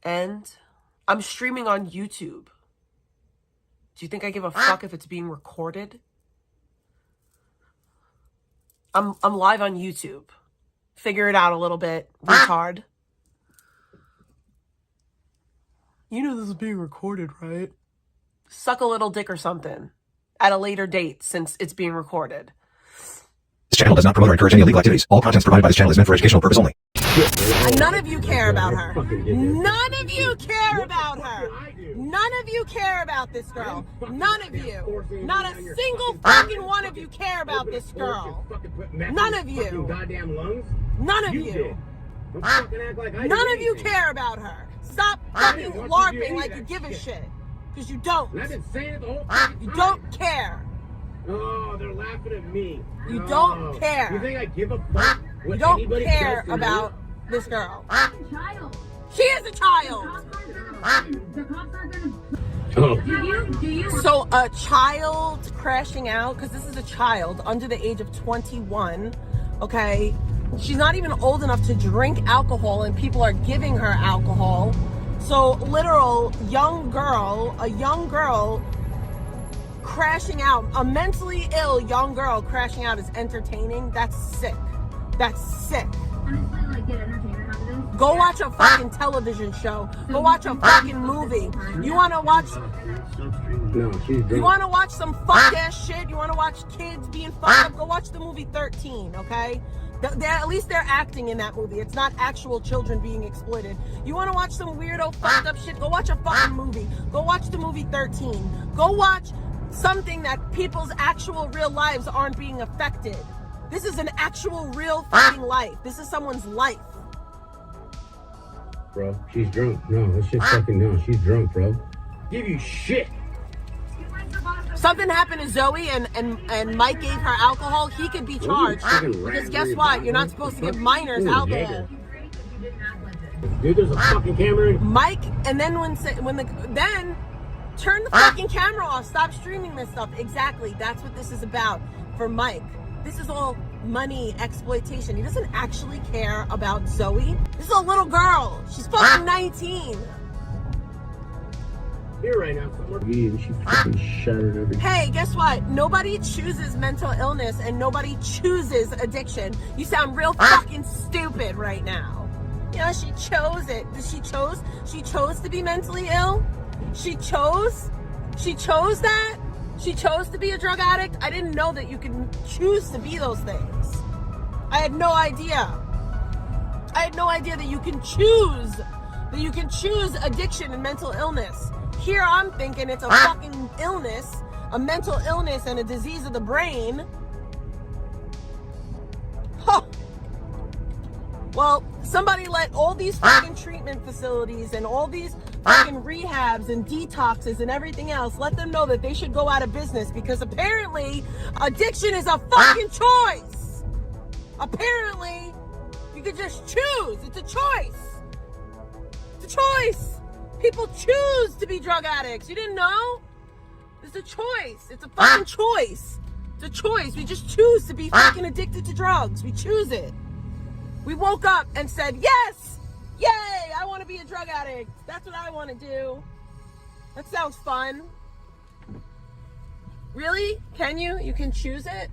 And I'm streaming on YouTube. Do you think I give a fuck if it's being recorded? I'm live on YouTube. Figure it out a little bit, retard. You know this is being recorded, right? Suck a little dick or something at a later date since it's being recorded. This channel does not promote or encourage any illegal activities. All content provided by this channel is meant for educational purpose only. None of you care about her. None of you care about her. None of you care about this girl. None of you. Not a single fucking one of you care about this girl. None of you. None of you. None of you care about her. Stop fucking LARPing like you give a shit. Because you don't. You don't care. Oh, they're laughing at me. You don't care. You think I give a fuck? You don't care about this girl. She is a child. So a child crashing out, because this is a child under the age of 21, okay? She's not even old enough to drink alcohol and people are giving her alcohol. So literal a young girl crashing out, a mentally ill young girl crashing out is entertaining. That's sick. That's sick. Go watch a fucking television show. Go watch a fucking movie. You want to watch... You want to watch some fuck ass shit? You want to watch kids being fucked up? Go watch the movie 13, okay? At least they're acting in that movie. It's not actual children being exploited. You want to watch some weirdo fucked up shit? Go watch a fucking movie. Go watch the movie 13. Go watch something that people's actual real lives aren't being affected. This is an actual real fucking life. This is someone's life. Bro, she's drunk. No, let's just fucking know. She's drunk, bro. Give you shit. Something happened to Zoe and Mike gave her alcohol, he could be charged. Because guess what? You're not supposed to give minors alcohol. Dude, there's a fucking camera in. Mike, and then then turn the fucking camera off. Stop streaming this stuff. Exactly. That's what this is about for Mike. This is all money exploitation. He doesn't actually care about Zoe. This is a little girl. She's fucking 19. Here right now. She fucking shattered everything. Hey, guess what? Nobody chooses mental illness and nobody chooses addiction. You sound real fucking stupid right now. You know, she chose it. She chose to be mentally ill? She chose that? She chose to be a drug addict? I didn't know that you could choose to be those things. I had no idea. I had no idea that you can choose addiction and mental illness. Here I'm thinking it's a fucking illness, a mental illness and a disease of the brain. Huh. Well, somebody let all these fucking treatment facilities and all these fucking rehabs and detoxes and everything else, let them know that they should go out of business because apparently addiction is a fucking choice. Apparently, you could just choose. It's a choice. It's a choice. People choose to be drug addicts. You didn't know? It's a choice. It's a fucking choice. It's a choice. We just choose to be fucking addicted to drugs. We choose it. We woke up and said, yes, yay, I want to be a drug addict. That's what I want to do. That sounds fun. Really? Can you? You can choose it?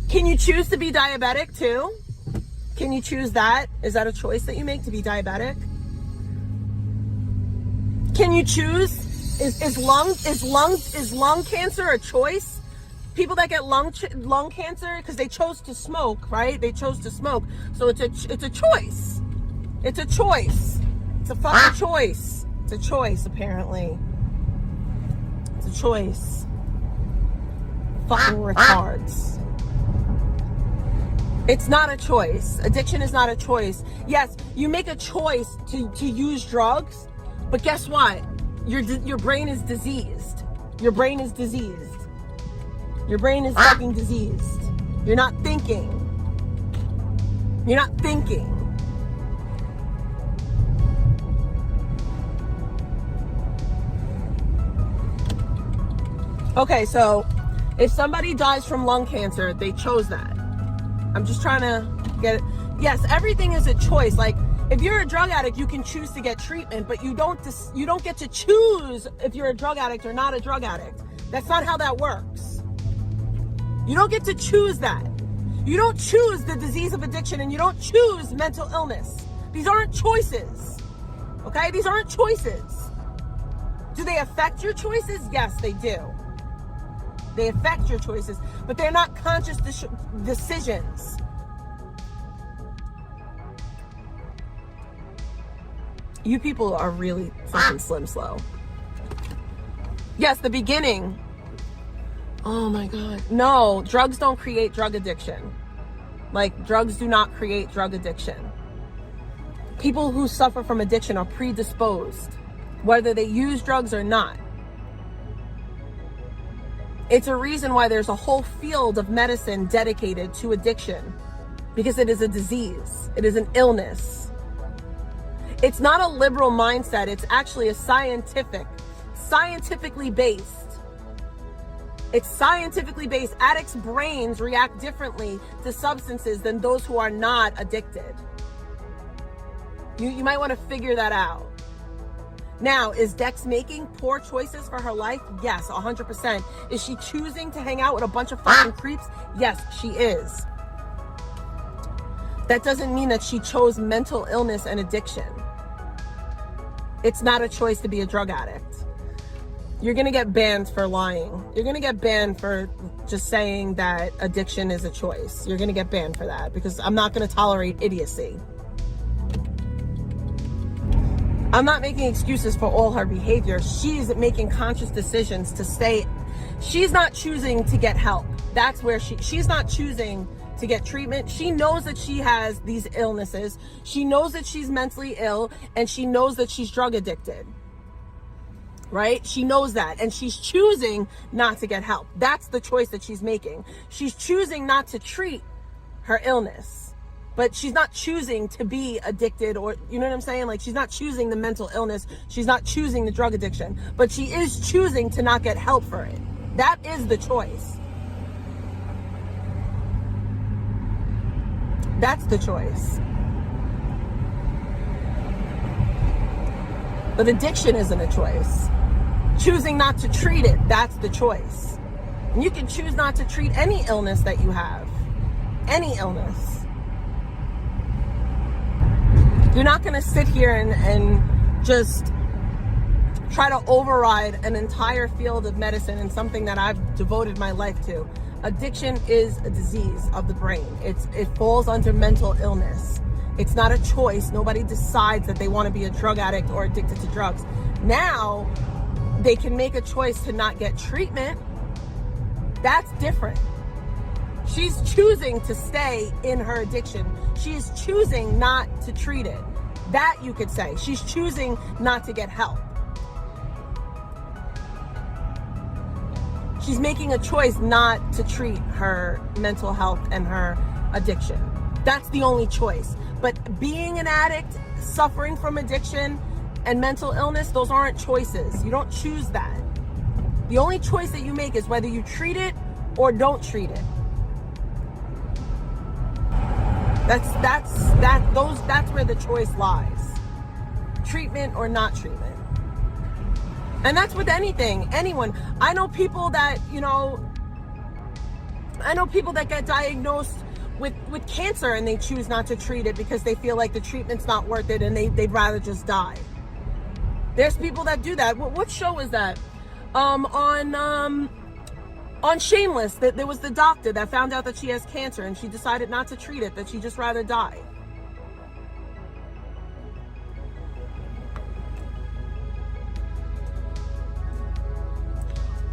Can you choose to be diabetic too? Can you choose that? Is that a choice that you make to be diabetic? Can you choose? Is lung cancer a choice? People that get lung cancer because they chose to smoke, right? They chose to smoke, so it's a choice. It's a choice. It's a fucking choice. It's a choice, apparently. It's a choice. Fucking retards. It's not a choice. Addiction is not a choice. Yes, you make a choice to use drugs. But guess what? Your brain is diseased. Your brain is diseased. Your brain is fucking diseased. You're not thinking. You're not thinking. Okay, so if somebody dies from lung cancer, they chose that. I'm just trying to get it. Yes, everything is a choice. Like, If you're a drug addict, you can choose to get treatment, but you don't get to choose if you're a drug addict or not a drug addict. That's not how that works. You don't get to choose that. You don't choose the disease of addiction, and you don't choose mental illness. These aren't choices. Okay? These aren't choices. Do they affect your choices? Yes, they do. They affect your choices, but they're not conscious decisions. You people are really fucking slim slow. Yes, the beginning. Oh my God. No, drugs don't create drug addiction. Like, drugs do not create drug addiction. People who suffer from addiction are predisposed, whether they use drugs or not. It's a reason why there's a whole field of medicine dedicated to addiction, because it is a disease. It is an illness. It's not a liberal mindset. It's actually a scientifically based. It's scientifically based. Addicts' brains react differently to substances than those who are not addicted. You might want to figure that out. Now, is Dex making poor choices for her life? Yes, 100%. Is she choosing to hang out with a bunch of fucking creeps? Yes, she is. That doesn't mean that she chose mental illness and addiction. It's not a choice to be a drug addict. You're going to get banned for lying. You're going to get banned for just saying that addiction is a choice. You're going to get banned for that, because I'm not going to tolerate idiocy. I'm not making excuses for all her behavior. She's making conscious decisions to stay. She's not choosing to get help. That's where she's not choosing to get treatment. She knows that she has these illnesses. She knows that she's mentally ill, and she knows that she's drug addicted. Right? She knows that, and she's choosing not to get help. That's the choice that she's making. She's choosing not to treat her illness, but she's not choosing to be addicted, or, you know what I'm saying? Like, she's not choosing the mental illness. She's not choosing the drug addiction, but she is choosing to not get help for it. That is the choice. That's the choice. But addiction isn't a choice. Choosing not to treat it, that's the choice. And you can choose not to treat any illness that you have. Any illness. You're not going to sit here and just try to override an entire field of medicine and something that I've devoted my life to. Addiction is a disease of the brain. It falls under mental illness. It's not a choice. Nobody decides that they want to be a drug addict or addicted to drugs. Now, they can make a choice to not get treatment. That's different. She's choosing to stay in her addiction. She's choosing not to treat it. That you could say. She's choosing not to get help. She's making a choice not to treat her mental health and her addiction. That's the only choice. But being an addict, suffering from addiction and mental illness, those aren't choices. You don't choose that. The only choice that you make is whether you treat it or don't treat it. That's where the choice lies. Treatment or not treatment. And that's with anything, anyone. I know people that get diagnosed with cancer and they choose not to treat it because they feel like the treatment's not worth it and they'd rather just die. There's people that do that. What show was that? On Shameless, that there was the doctor that found out that she has cancer and she decided not to treat it, that she'd just rather die.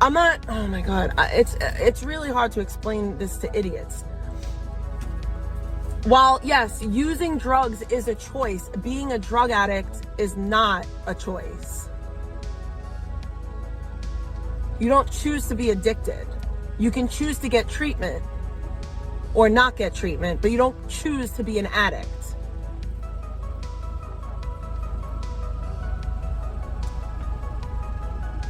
I'm not, oh my God, it's really hard to explain this to idiots. While, yes, using drugs is a choice, being a drug addict is not a choice. You don't choose to be addicted. You can choose to get treatment or not get treatment, but you don't choose to be an addict.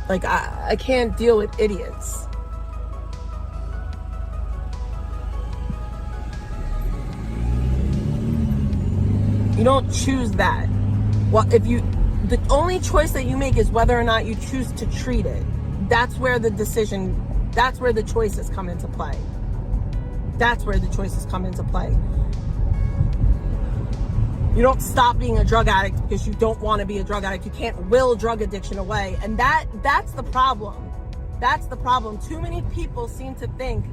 Like, I can't deal with idiots. You don't choose that. Well, the only choice that you make is whether or not you choose to treat it. That's where the choices come into play. That's where the choices come into play. You don't stop being a drug addict because you don't want to be a drug addict. You can't will drug addiction away. And that's the problem. That's the problem. Too many people seem to think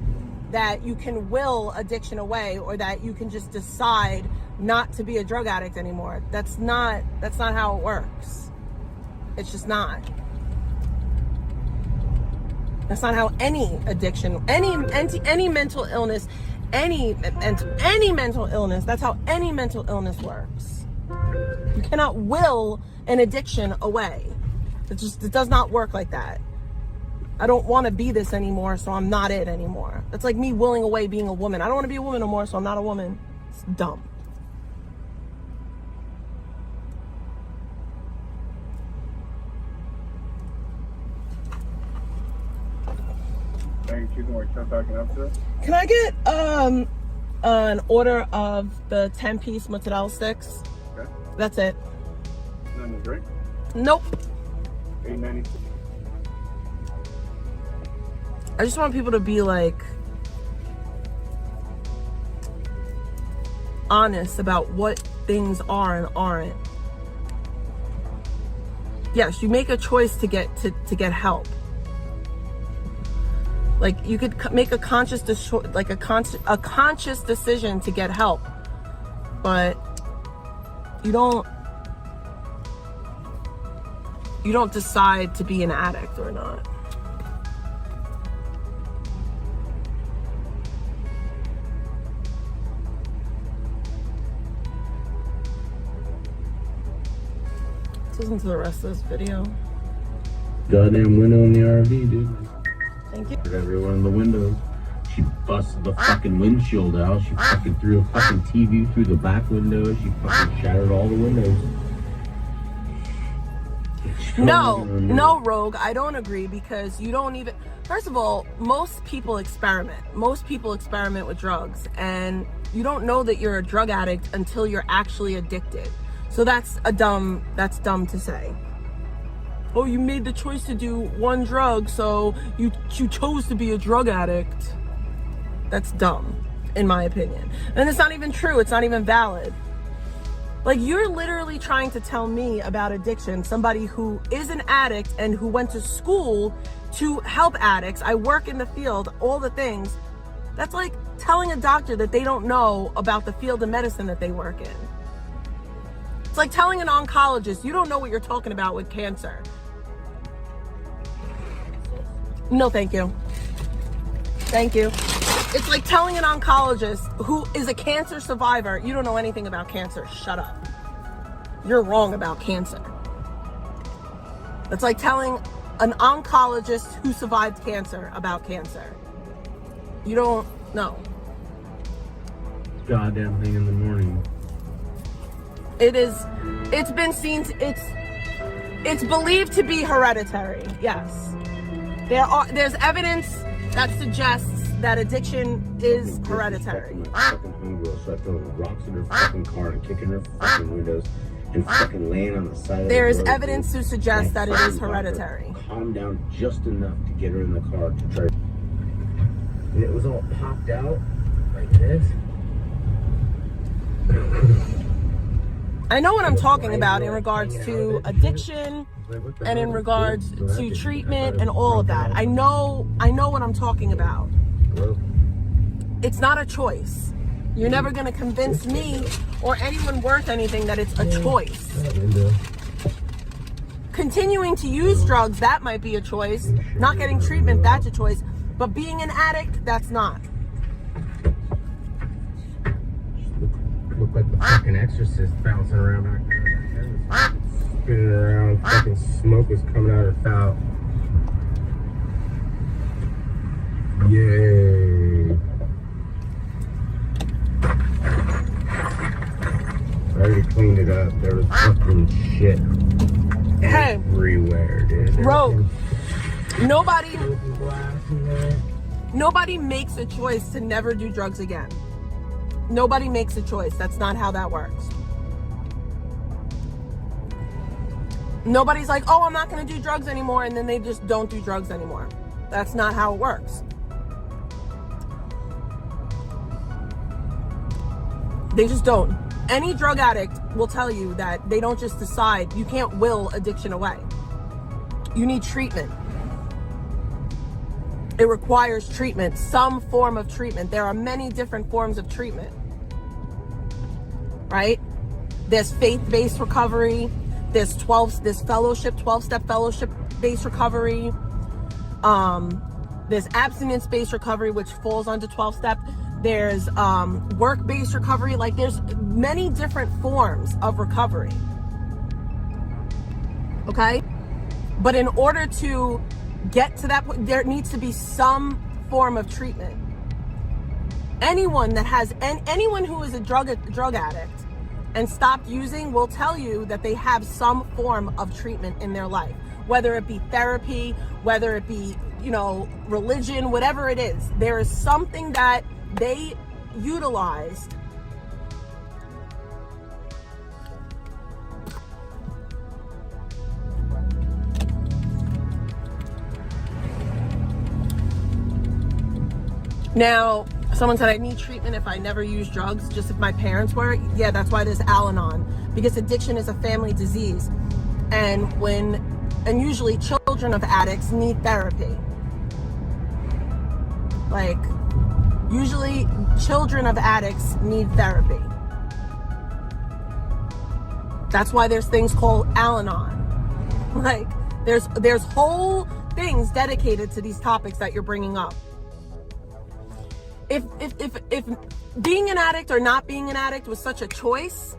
that you can will addiction away, or that you can just decide not to be a drug addict anymore. That's not how it works. It's just not. That's not how any addiction, any mental illness, any mental illness, that's how any mental illness works. You cannot will an addiction away. It does not work like that. I don't want to be this anymore, so I'm not it anymore. That's like me willing away being a woman. I don't want to be a woman no more, so I'm not a woman. It's dumb. Can I get an order of the 10-piece mozzarella sticks? Okay. That's it. None to drink? Nope. $8.90. I just want people to be like honest about what things are and aren't. Yes, you make a choice to get help. Like, you could make a conscious decision to get help, but you don't decide to be an addict or not. Let's listen to the rest of this video. Goddamn window in the RV, dude. Thank you. Everyone in the windows. She busted the fucking windshield out. She fucking threw a fucking TV through the back window. She fucking shattered all the windows. No, Rogue, I don't agree, because you don't even... First of all, most people experiment. Most people experiment with drugs, and you don't know that you're a drug addict until you're actually addicted. So that's dumb to say. Oh, you made the choice to do one drug, so you chose to be a drug addict. That's dumb, in my opinion. And it's not even true. It's not even valid. Like, you're literally trying to tell me about addiction, somebody who is an addict and who went to school to help addicts. I work in the field, all the things. That's like telling a doctor that they don't know about the field of medicine that they work in. It's like telling an oncologist, you don't know what you're talking about with cancer. No, thank you. Thank you. It's like telling an oncologist who is a cancer survivor, you don't know anything about cancer. Shut up. You're wrong about cancer. It's like telling an oncologist who survived cancer about cancer. You don't know. Goddamn thing in the morning. It's been seen, it's believed to be hereditary, yes. There's evidence that suggests that addiction is hereditary. Fucking homegirl started throwing rocks in her fucking car and kicking her fucking windows and fucking laying on the side of the road. There is evidence to suggest that it is hereditary. Calm down just enough to get her in the car to try. And it was all popped out like this. I know what I'm talking about in regards to addiction and in regards to treatment and all of that. I know what I'm talking about. It's not a choice. You're never going to convince me or anyone worth anything that it's a choice. Continuing to use drugs, that might be a choice. Not getting treatment, that's a choice. But being an addict, that's not. Look like the fucking exorcist bouncing around back there. Spinning around, fucking smoke was coming out of her mouth. Yay. I already cleaned it up. There was fucking shit everywhere, dude. Bro, nobody makes a choice to never do drugs again. Nobody makes a choice. That's not how that works. Nobody's like, oh, I'm not going to do drugs anymore, and then they just don't do drugs anymore. That's not how it works. They just don't. Any drug addict will tell you that they don't just decide. You can't will addiction away. You need treatment. It requires treatment, some form of treatment. There are many different forms of treatment, right? There's faith-based recovery. There's 12-step fellowship-based recovery. There's abstinence-based recovery, which falls under 12-step. There's work-based recovery. Like, there's many different forms of recovery. Okay? But in order to get to that point, there needs to be some form of treatment. Anyone who is a drug addict and stopped using will tell you that they have some form of treatment in their life, whether it be therapy, whether it be, religion, whatever it is. There is something that they utilized Now, someone said I need treatment if I never use drugs, just if my parents were. Yeah, that's why there's Al-Anon, because addiction is a family disease. And usually children of addicts need therapy. Like, usually children of addicts need therapy. That's why there's things called Al-Anon. Like, there's whole things dedicated to these topics that you're bringing up. If being an addict or not being an addict was such a choice,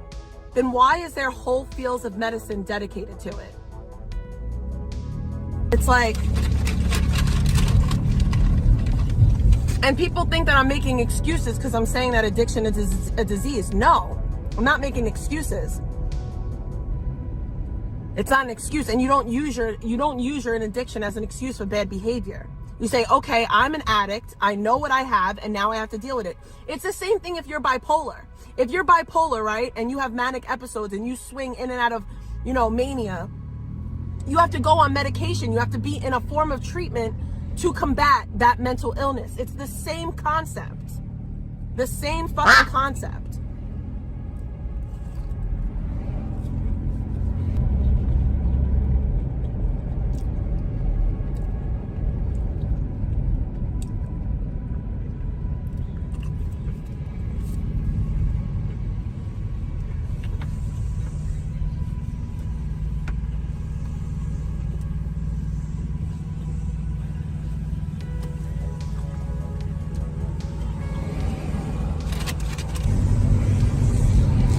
then why is there whole fields of medicine dedicated to it? It's like, and people think that I'm making excuses because I'm saying that addiction is a disease. No, I'm not making excuses. It's not an excuse, and you don't use your addiction as an excuse for bad behavior. You say, okay, I'm an addict. I know what I have, and now I have to deal with it. It's the same thing if you're bipolar. If you're bipolar, right, and you have manic episodes and you swing in and out of, mania, you have to go on medication. You have to be in a form of treatment to combat that mental illness. It's the same concept. The same fucking concept.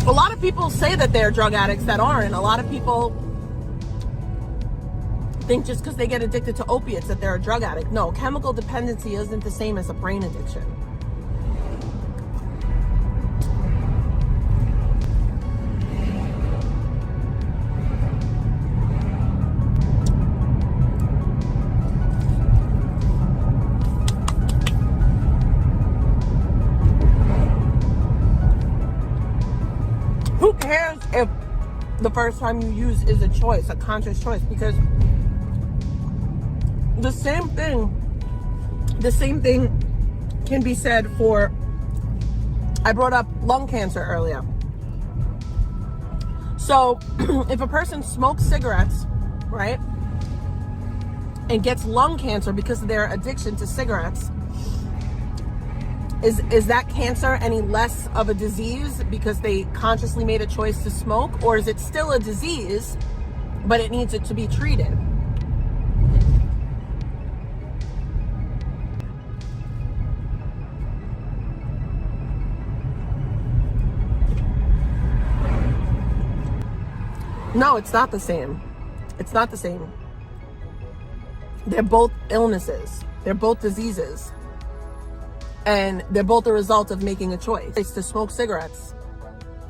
A lot of people say that they're drug addicts that aren't. A lot of people think just because they get addicted to opiates that they're a drug addict. No, chemical dependency isn't the same as a brain addiction. Who cares if the first time you use is a choice, a conscious choice? Because the same thing can be said for, I brought up lung cancer earlier. So if a person smokes cigarettes, right, and gets lung cancer because of their addiction to cigarettes, is that cancer any less of a disease because they consciously made a choice to smoke? Or is it still a disease, but it needs it to be treated? No, it's not the same. It's not the same. They're both illnesses. They're both diseases. And they're both a result of making a choice. It's to smoke cigarettes.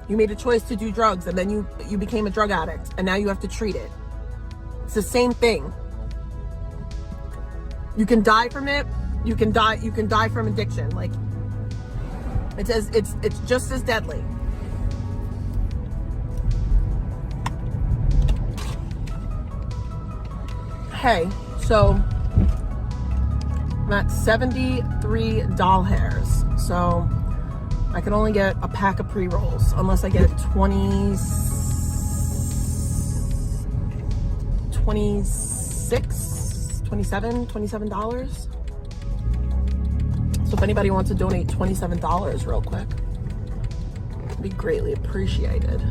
You made a choice to do drugs, and then you became a drug addict, and now you have to treat it. It's the same thing. You can die from it. You can die from addiction. Like, it's just as deadly. Okay, so I'm at 73 doll hairs. So I can only get a pack of pre-rolls unless I get $27. So if anybody wants to donate $27 real quick, it'd be greatly appreciated.